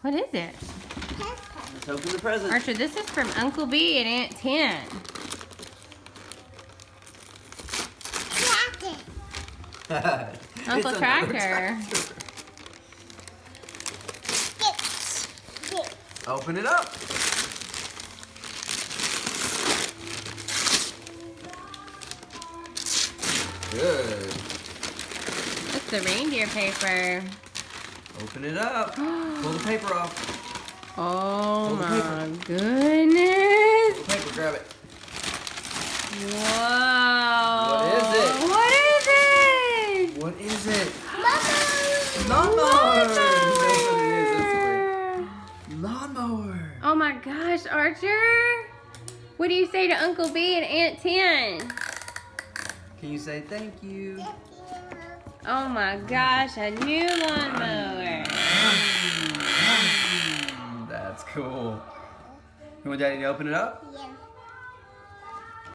What is it? Let's open the present. Archer, this is from Uncle B and Aunt Tin. Uncle Tractor. Open it up. Good. That's the reindeer paper. Open it up. Pull the paper off. Oh my paper. goodness. Pull the paper, grab it. Whoa. What is it? What is it? What is it? Lawnmower. Lawnmower. Oh my gosh, Archer. What do you say to Uncle B and Aunt Tin? Can you say thank you? Oh my gosh, a new lawnmower. That's cool. You want Daddy to open it up? Yeah.